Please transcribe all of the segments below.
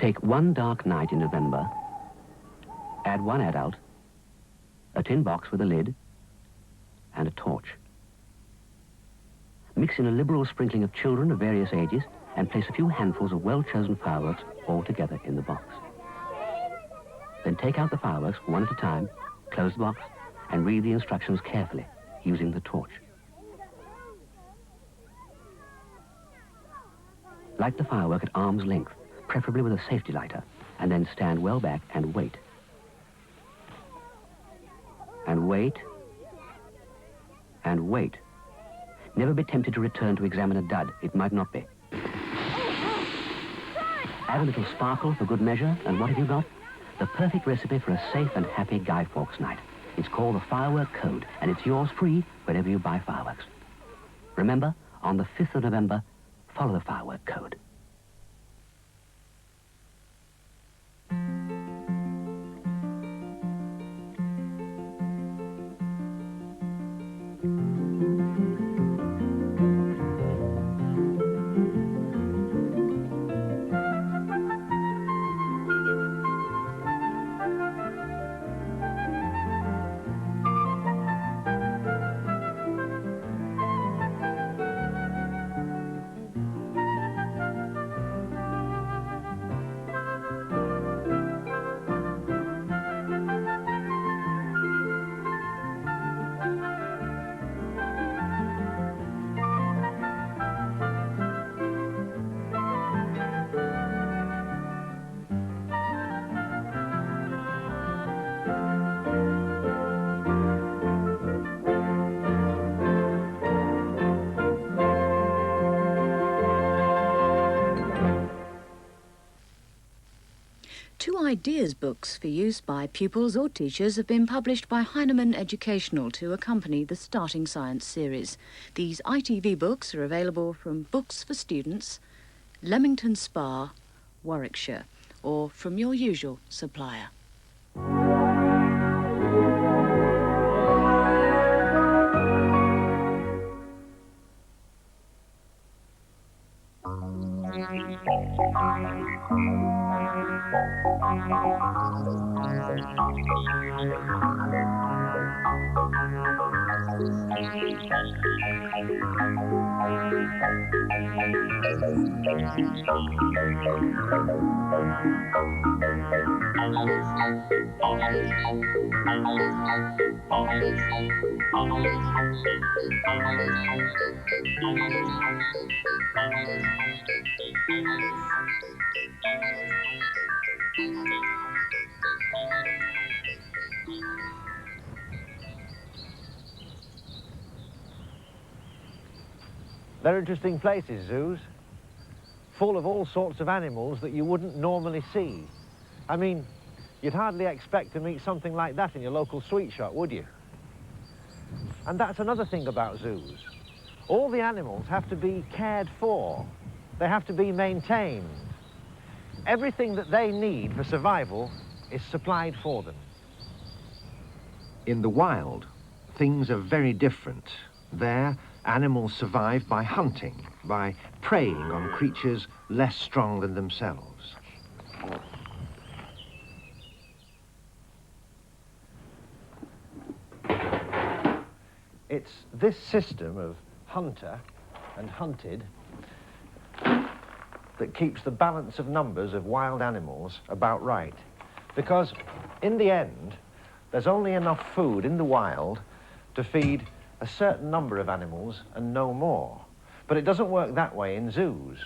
Take one dark night in November, add one adult, a tin box with a lid, and a torch. Mix in a liberal sprinkling of children of various ages and place a few handfuls of well-chosen fireworks all together in the box. Then take out the fireworks one at a time, close the box, and read the instructions carefully, using the torch. Light the firework at arm's length, preferably with a safety lighter, and then stand well back and wait. And wait. And wait. Never be tempted to return to examine a dud. It might not be. Add a little sparkle for good measure, and what have you got? The perfect recipe for a safe and happy Guy Fawkes night. It's called the Firework Code, and it's yours free whenever you buy fireworks. Remember, on the 5th of November, follow the Firework Code. Two ideas books for use by pupils or teachers have been published by Heinemann Educational to accompany the Starting Science series. These ITV books are available from Books for Students, Leamington Spa, Warwickshire, or from your usual supplier. They're interesting places, zoos, full of all sorts of animals that you wouldn't normally see. I mean, you'd hardly expect to meet something like that in your local sweet shop, would you? And that's another thing about zoos. All the animals have to be cared for. They have to be maintained. Everything that they need for survival is supplied for them. In the wild, things are very different. There, animals survive by hunting, by preying on creatures less strong than themselves. It's this system of hunter and hunted that keeps the balance of numbers of wild animals about right. Because in the end, there's only enough food in the wild to feed a certain number of animals and no more. But it doesn't work that way in zoos.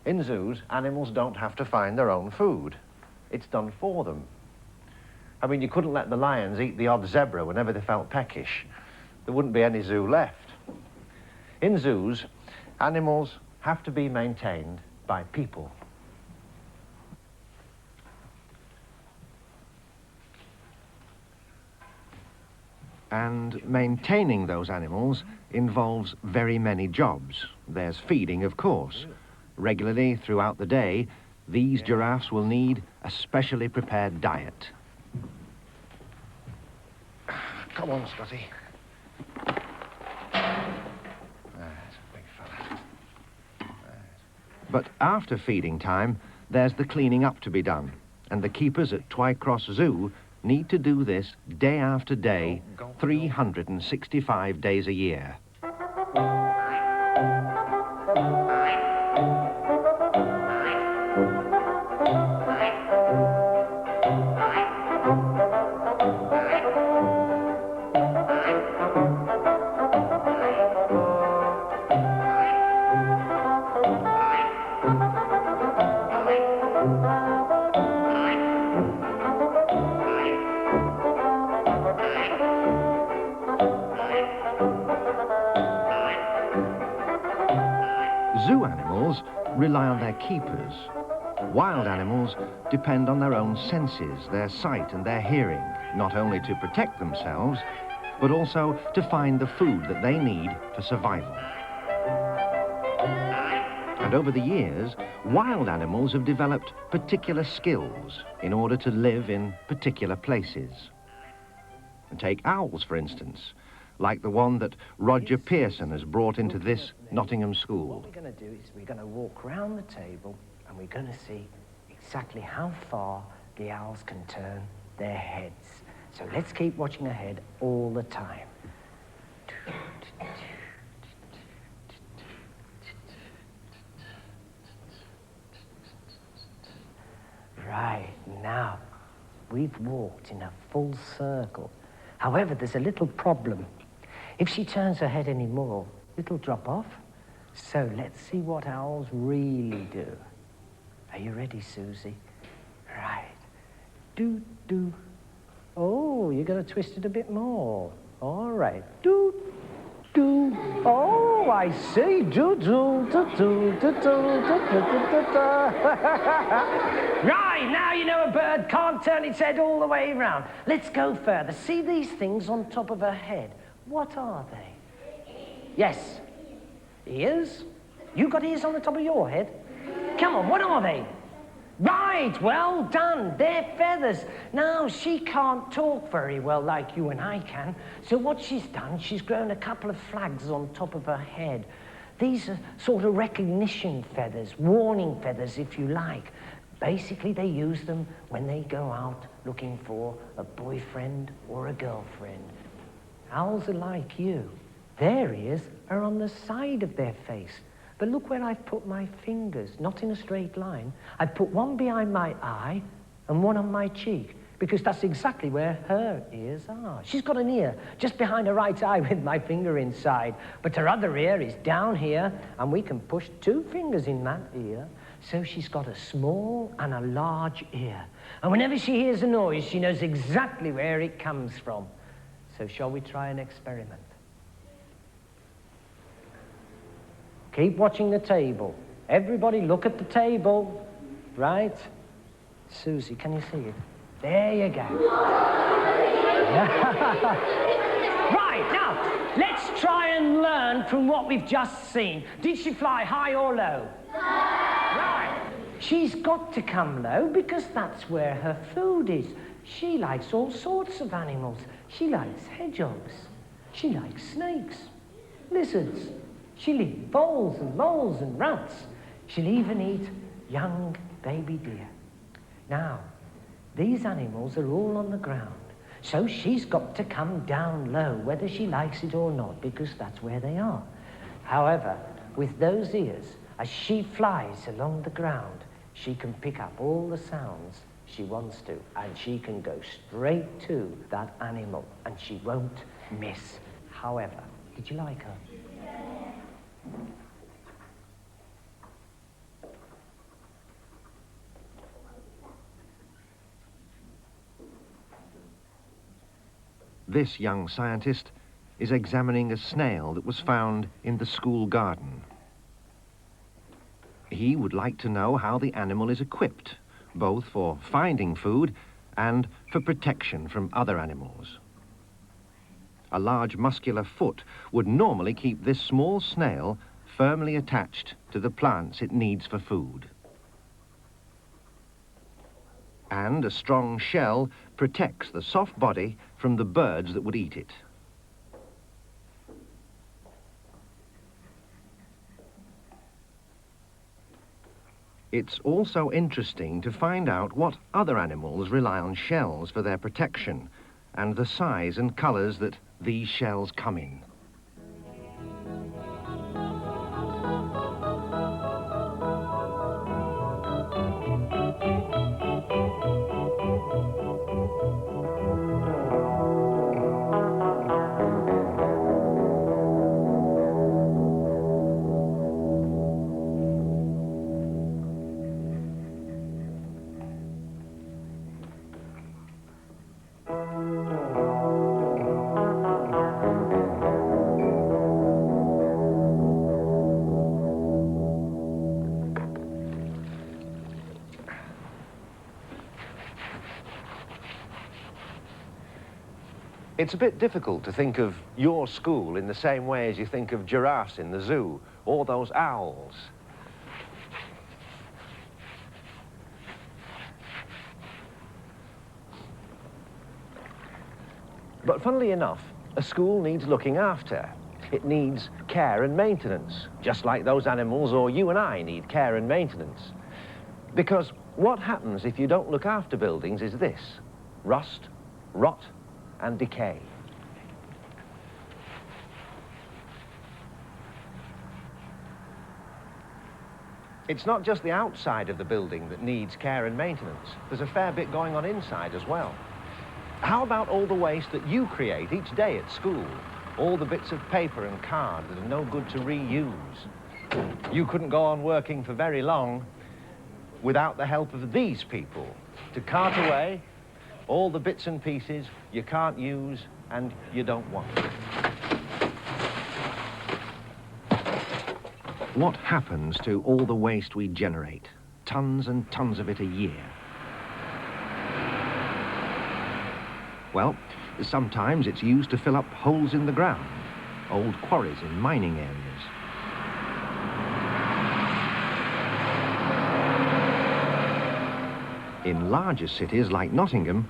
In zoos, animals don't have to find their own food. It's done for them. I mean, you couldn't let the lions eat the odd zebra whenever they felt peckish. There wouldn't be any zoo left. In zoos, animals have to be maintained by people. And maintaining those animals involves very many jobs. There's feeding, of course. Regularly throughout the day, these giraffes will need a specially prepared diet. Come on, Scotty. That's a big fella. But after feeding time, there's the cleaning up to be done, and the keepers at Twycross Zoo need to do this day after day, 365 days a year. Zoo animals rely on their keepers. Wild animals depend on their own senses, their sight and their hearing, not only to protect themselves, but also to find the food that they need for survival. And over the years, wild animals have developed particular skills in order to live in particular places. And take owls, for instance, like the one that Roger Pearson has brought into this Nottingham school. What we're going to do is we're going to walk round the table and we're going to see exactly how far the owls can turn their heads. So let's keep watching ahead all the time. Right, now, we've walked in a full circle. However, there's a little problem. If she turns her head any more, it'll drop off. So let's see what owls really do. Are you ready, Susie? Right. Do, do. Oh, you're going to twist it a bit more. All right. Do, do. Oh, I see. Do, do, do, do, do, do, do, do, do, do. Right, now you know a bird can't turn its head all the way around. Let's go further. See these things on top of her head? What are they? Yes. Ears? You got ears on the top of your head? Come on, what are they? Right, well done. They're feathers. Now, she can't talk very well like you and I can. So what she's done, she's grown a couple of flags on top of her head. These are sort of recognition feathers, warning feathers, if you like. Basically, they use them when they go out looking for a boyfriend or a girlfriend. Owls are like you. Their ears are on the side of their face. But look where I've put my fingers, not in a straight line. I've put one behind my eye and one on my cheek, because that's exactly where her ears are. She's got an ear just behind her right eye with my finger inside, but her other ear is down here, and we can push 2 fingers in that ear. So she's got a small and a large ear. And whenever she hears a noise, she knows exactly where it comes from. So shall we try an experiment? Keep watching the table. Everybody look at the table. Right? Susie, can you see it? There you go. Right, now, let's try and learn from what we've just seen. Did she fly high or low? Right. She's got to come low because that's where her food is. She likes all sorts of animals. She likes hedgehogs. She likes snakes, lizards. She'll eat voles and moles and rats. She'll even eat young baby deer. Now, these animals are all on the ground, so she's got to come down low, whether she likes it or not, because that's where they are. However, with those ears, as she flies along the ground, she can pick up all the sounds she wants to, and she can go straight to that animal, and she won't miss. However, did you like her? This young scientist is examining a snail that was found in the school garden. He would like to know how the animal is equipped, both for finding food and for protection from other animals. A large muscular foot would normally keep this small snail firmly attached to the plants it needs for food. And a strong shell protects the soft body from the birds that would eat it. It's also interesting to find out what other animals rely on shells for their protection and the size and colours that these shells come in. It's a bit difficult to think of your school in the same way as you think of giraffes in the zoo, or those owls. But funnily enough, a school needs looking after. It needs care and maintenance, just like those animals or you and I need care and maintenance. Because what happens if you don't look after buildings is this: rust, rot, and decay. It's not just the outside of the building that needs care and maintenance. There's a fair bit going on inside as well. How about all the waste that you create each day at school? All the bits of paper and card that are no good to reuse. You couldn't go on working for very long without the help of these people to cart away all the bits and pieces you can't use and you don't want. What happens to all the waste we generate? Tons and tons of it a year. Well, sometimes it's used to fill up holes in the ground, old quarries in mining areas. In larger cities like Nottingham,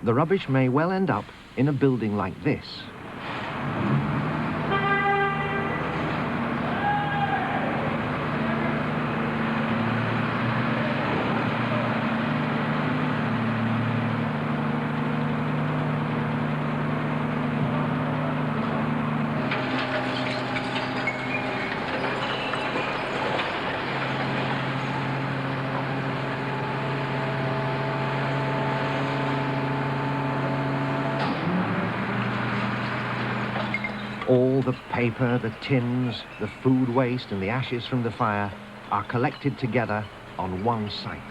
the rubbish may well end up in a building like this. All the paper, the tins, the food waste and the ashes from the fire are collected together on one site.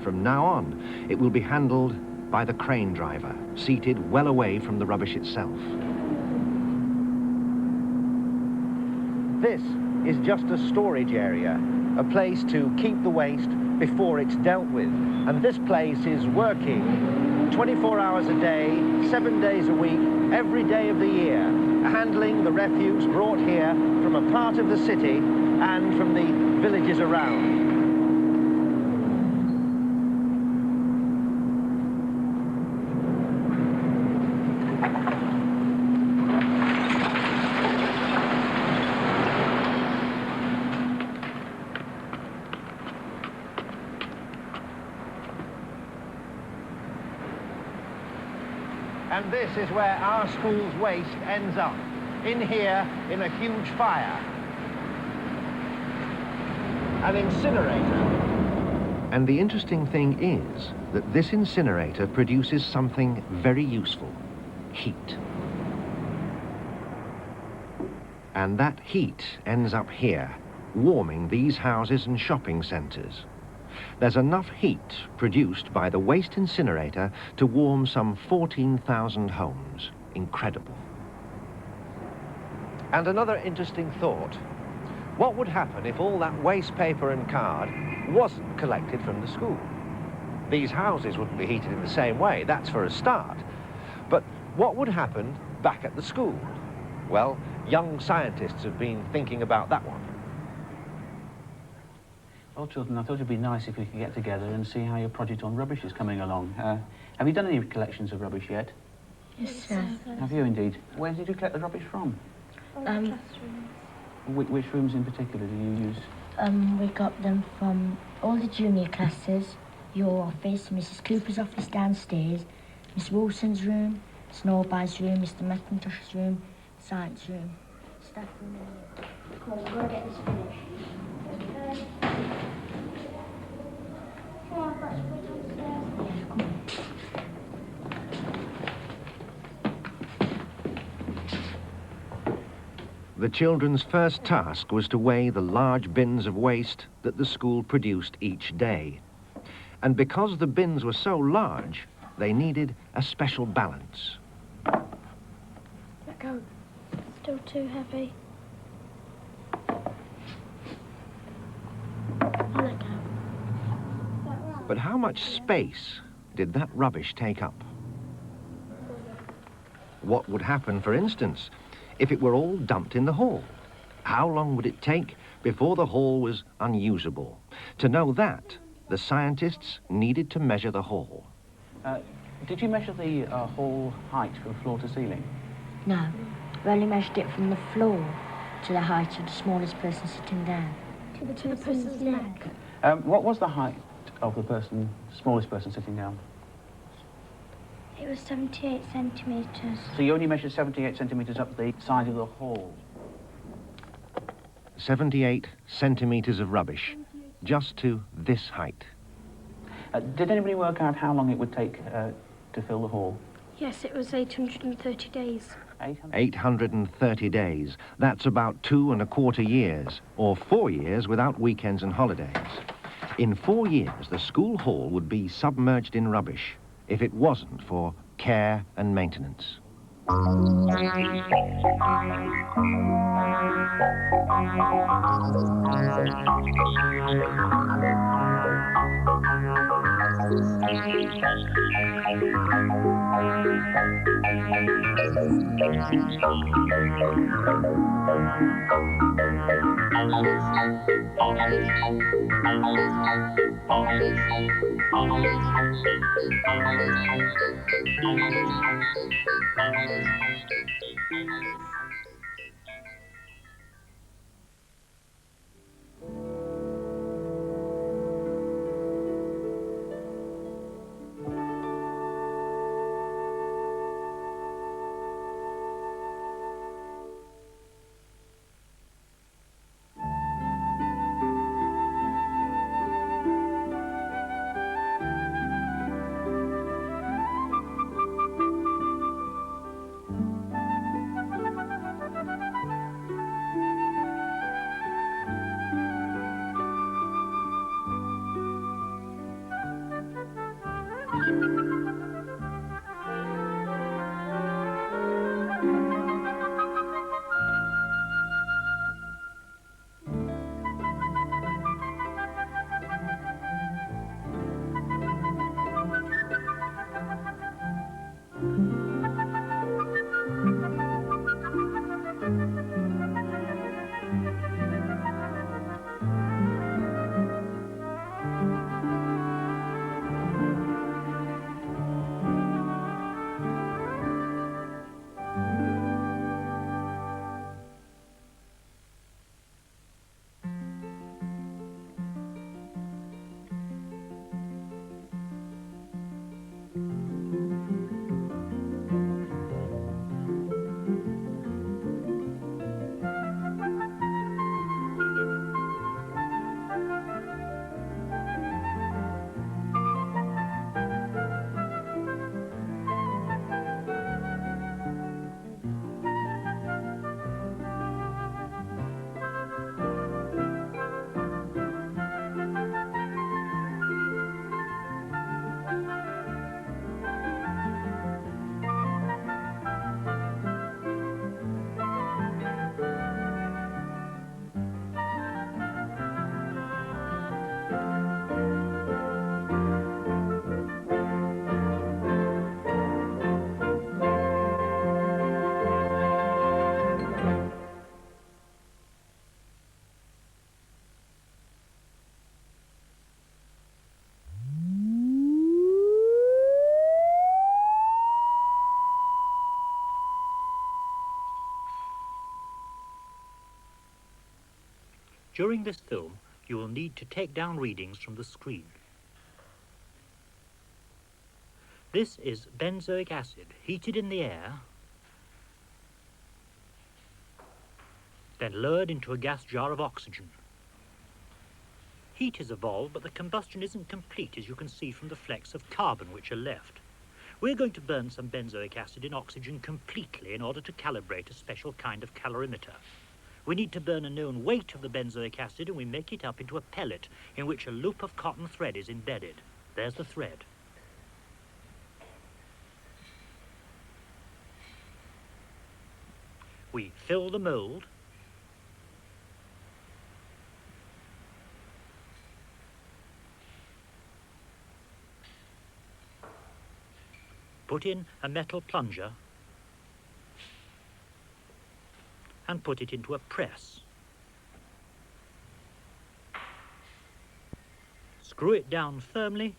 From now on, it will be handled by the crane driver, seated well away from the rubbish itself. This is just a storage area, a place to keep the waste before it's dealt with. And this place is working 24 hours a day, 7 days a week, every day of the year, handling the refuse brought here from a part of the city and from the villages around. And this is where our school's waste ends up, in here, in a huge fire. An incinerator. And the interesting thing is that this incinerator produces something very useful: heat. And that heat ends up here, warming these houses and shopping centres. There's enough heat produced by the waste incinerator to warm some 14,000 homes. Incredible. And another interesting thought. What would happen if all that waste paper and card wasn't collected from the school? These houses wouldn't be heated in the same way, that's for a start. But what would happen back at the school? Well, young scientists have been thinking about that one. Well, children, I thought it'd be nice if we could get together and see how your project on rubbish is coming along. Have you done any collections of rubbish yet? Yes, sir. Have you indeed? Where did you collect the rubbish from? Which rooms in particular do you use? We got them from all the junior classes, your office, Mrs. Cooper's office downstairs, Miss Wilson's room, Snowby's room, Mr. McIntosh's room, science room, staff room. Come on, we've got to get this finished. Come on, let's put it downstairs. Yeah, come on. The children's first task was to weigh the large bins of waste that the school produced each day. And because the bins were so large, they needed a special balance. Let go. Still too heavy. I'll let go. But how much space did that rubbish take up? What would happen, for instance, if it were all dumped in the hall? How long would it take before the hall was unusable? To know that, the scientists needed to measure the hall. Did you measure the hall height from floor to ceiling? No, we only measured it from the floor to the height of the smallest person sitting down. To the person's neck. What was the height of the smallest person sitting down? It was 78 centimetres. So you only measured 78 centimetres up the side of the hall? 78 centimetres of rubbish, just to this height. Did anybody work out how long it would take to fill the hall? Yes, it was 830 days. 830 days. That's about 2¼ years, or 4 years without weekends and holidays. In 4 years, the school hall would be submerged in rubbish if it wasn't for care and maintenance. During this film, you will need to take down readings from the screen. This is benzoic acid heated in the air, then lowered into a gas jar of oxygen. Heat is evolved, but the combustion isn't complete, as you can see from the flecks of carbon which are left. We're going to burn some benzoic acid in oxygen completely in order to calibrate a special kind of calorimeter. We need to burn a known weight of the benzoic acid, and we make it up into a pellet in which a loop of cotton thread is embedded. There's the thread. We fill the mould, put in a metal plunger, and put it into a press. Screw it down firmly,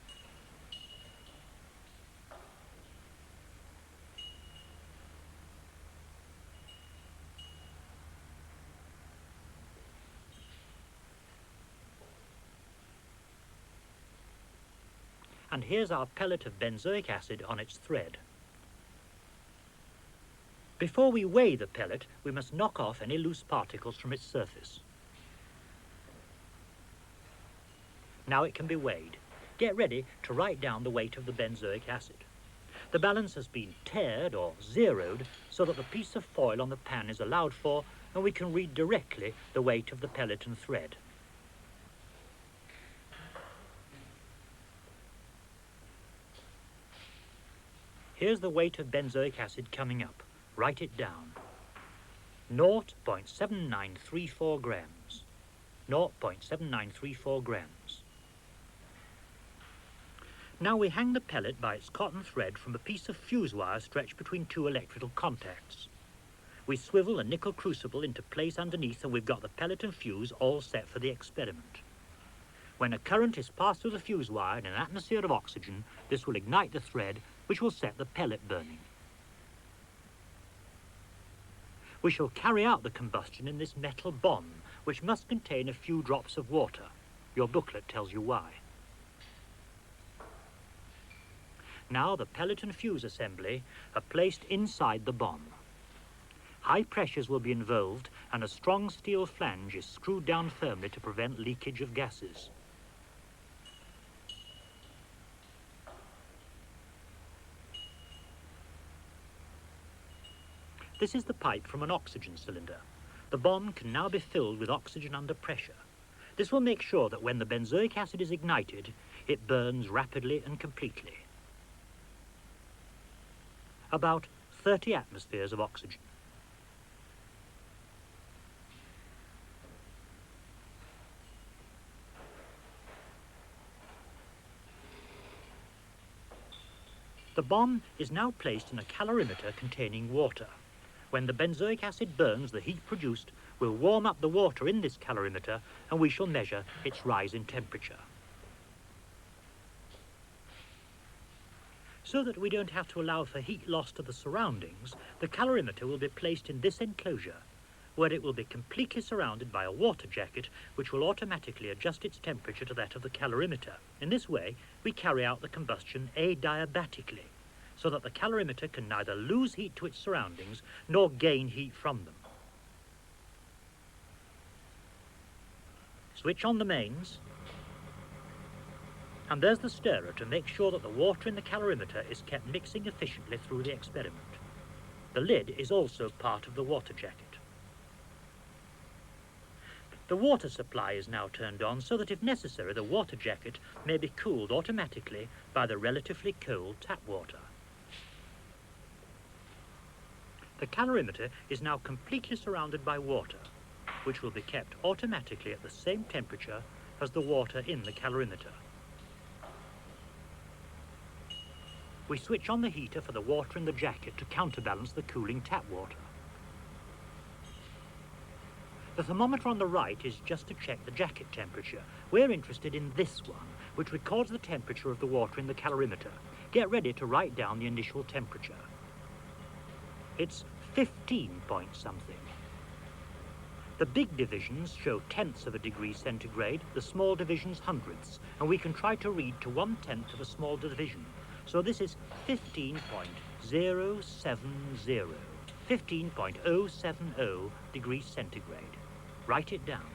and here's our pellet of benzoic acid on its thread. Before we weigh the pellet, we must knock off any loose particles from its surface. Now it can be weighed. Get ready to write down the weight of the benzoic acid. The balance has been tared or zeroed so that the piece of foil on the pan is allowed for, and we can read directly the weight of the pellet and thread. Here's the weight of benzoic acid coming up. Write it down. 0.7934 grams. 0.7934 grams. Now we hang the pellet by its cotton thread from a piece of fuse wire stretched between two electrical contacts. We swivel a nickel crucible into place underneath, and we've got the pellet and fuse all set for the experiment. When a current is passed through the fuse wire in an atmosphere of oxygen, this will ignite the thread, which will set the pellet burning. We shall carry out the combustion in this metal bomb, which must contain a few drops of water. Your booklet tells you why. Now the pellet and fuse assembly are placed inside the bomb. High pressures will be involved, and a strong steel flange is screwed down firmly to prevent leakage of gases. This is the pipe from an oxygen cylinder. The bomb can now be filled with oxygen under pressure. This will make sure that when the benzoic acid is ignited, it burns rapidly and completely. About 30 atmospheres of oxygen. The bomb is now placed in a calorimeter containing water. When the benzoic acid burns, the heat produced will warm up the water in this calorimeter, and we shall measure its rise in temperature. So that we don't have to allow for heat loss to the surroundings, the calorimeter will be placed in this enclosure, where it will be completely surrounded by a water jacket, which will automatically adjust its temperature to that of the calorimeter. In this way, we carry out the combustion adiabatically, so that the calorimeter can neither lose heat to its surroundings nor gain heat from them. Switch on the mains, and there's the stirrer to make sure that the water in the calorimeter is kept mixing efficiently through the experiment. The lid is also part of the water jacket. The water supply is now turned on so that if necessary the water jacket may be cooled automatically by the relatively cold tap water. The calorimeter is now completely surrounded by water, which will be kept automatically at the same temperature as the water in the calorimeter. We switch on the heater for the water in the jacket to counterbalance the cooling tap water. The thermometer on the right is just to check the jacket temperature. We're interested in this one, which records the temperature of the water in the calorimeter. Get ready to write down the initial temperature. It's 15 point something. The big divisions show tenths of a degree centigrade, the small divisions hundredths, and we can try to read to 1/10 of a small division. So this is 15.070, 15.070 degrees centigrade. Write it down.